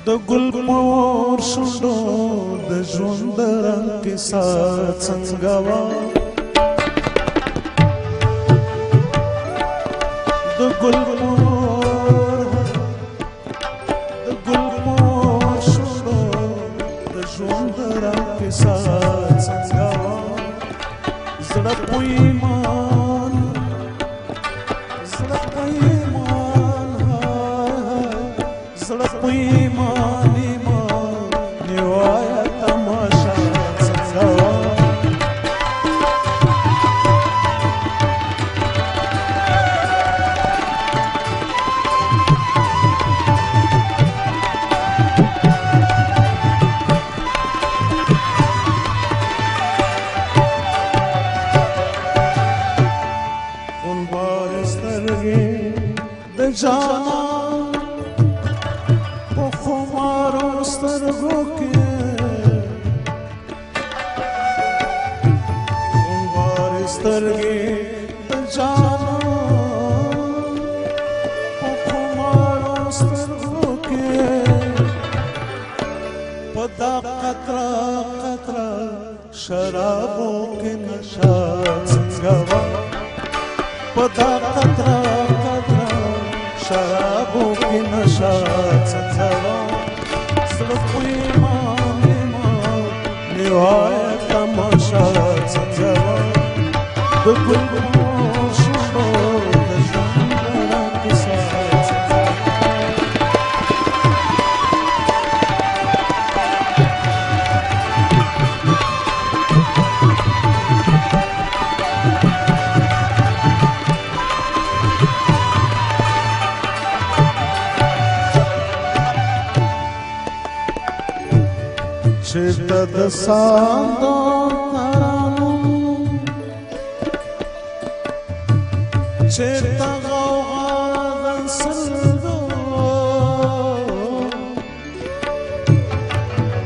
د ګل مور شوندو د ژوند رنګ کیسه څنګه وه د ګل مور شوندو د ژوند رنګ کیسه څنګه وه زړه په ایمان زړه په ایمان نیوایا تماشا څنګه وه خونبارې سترګې د جانان په خمارو سترګو کې خونبارې سترګې د جانان په خمارو سترګو کې په دا قطره قطره شرابو کې نشه څنګه وه په دا قطره قطره شرابو کې نشه څنګه وه زړه په ایمان نیوایا تماشا څنګه وه د ګل مور شوندو د ژوند رنګ کیسه چېرته د ساندو ترانو چېرته غوغا د سلګو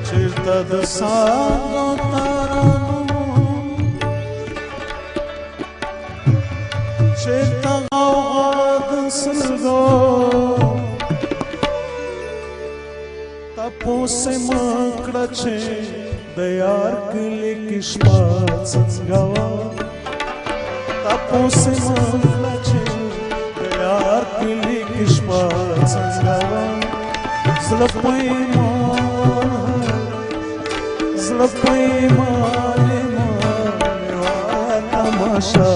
چېرته د ساندو ترانو چېرته غوغا د سلګو تپوس مکړه چې د یار کلی کې شپه څنګه وه تپوس مکړه چې د یار کلی کې شپه څنګه وه زړه په ایمان نیوایا تماشا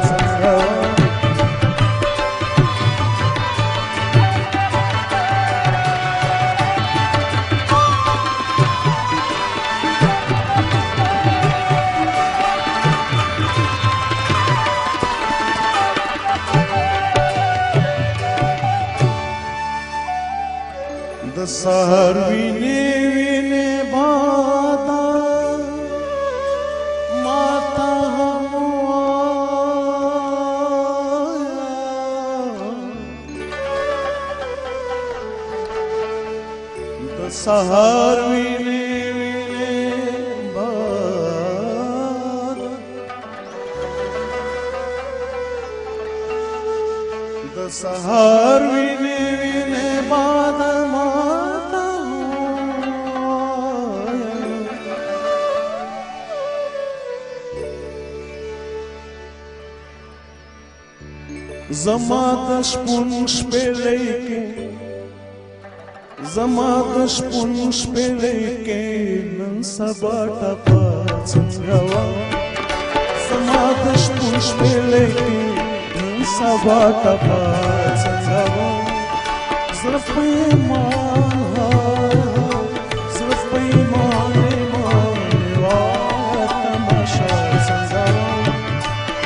څنګه وه د سحر وینې وینې بادا ماته هم وایه د سحر وینې وینې بادا د سحر وینې وینې بادا زما د شپون شپېلۍ کې زما د شپون شپېلۍ کې نن سبا ټپه څنګه وه زما د شپون شپېلۍ کې نن سبا ټپه څنګه وه زړه په ایمان نیوایا تماشا څنګه وه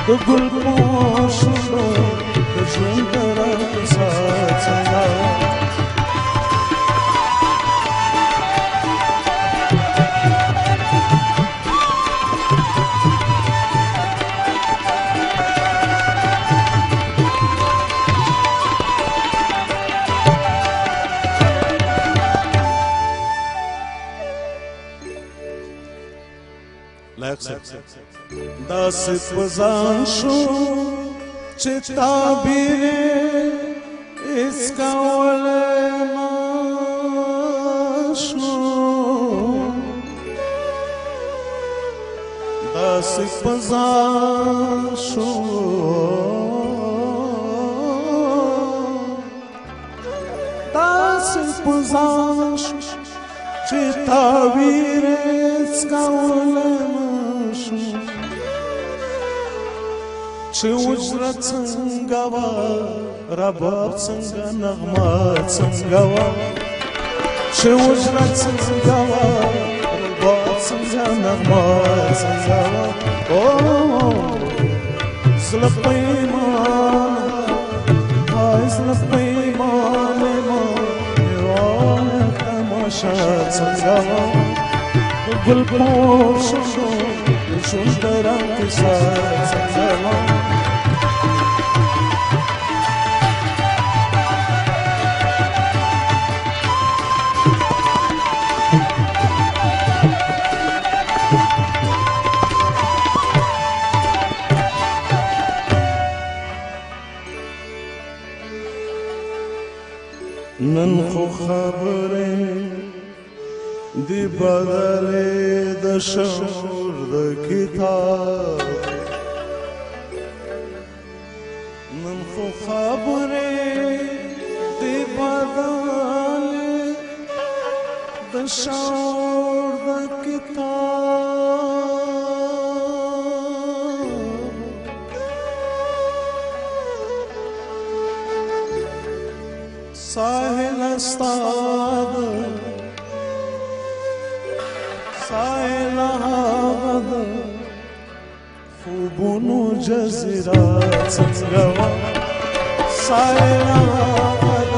د ګل مور شوندو د ژوند رنګ کیسه څنګه وه داسې په ځان شو چې تعبیر هیڅ کولی نه شو داسې پزان شو داسې پزان شو چې تعبیر څکولی نشو چې اجره څنګه وه رباب څنګه نغمه څنګه وه چې اجره څنګه وه رباب څنګه نغمه څنګه وه زړه پیمان های زړه پیمان ما تماشا څنګه وه ګل پوش شو ژوند د رنګ کیسه څنګه وه نن خو خبرې دی بدلې د شعور د کتاب نن خو خبرې دی بدلې د شعور د کتاب ساحل استاد ساحل هغه د خوبونو جزیره څنګه وه ساحل هغه د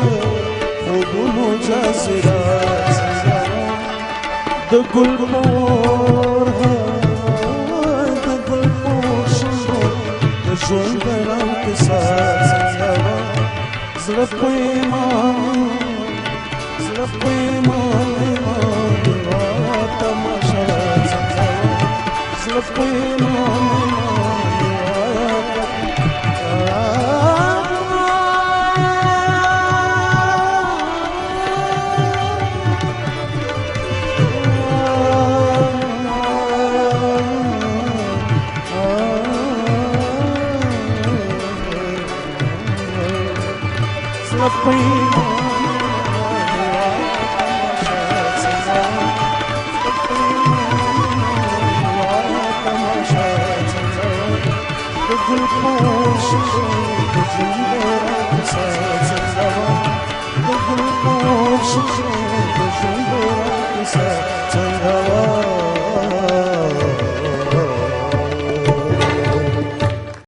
خوبونو جزیره څنګه وه د ګل مور د ګل مور شنو د ژوند د رنګ کیسه څنګه وه زړه پیمان زړه پیمان تماشا څنګه وه زړه پیمان Thank you.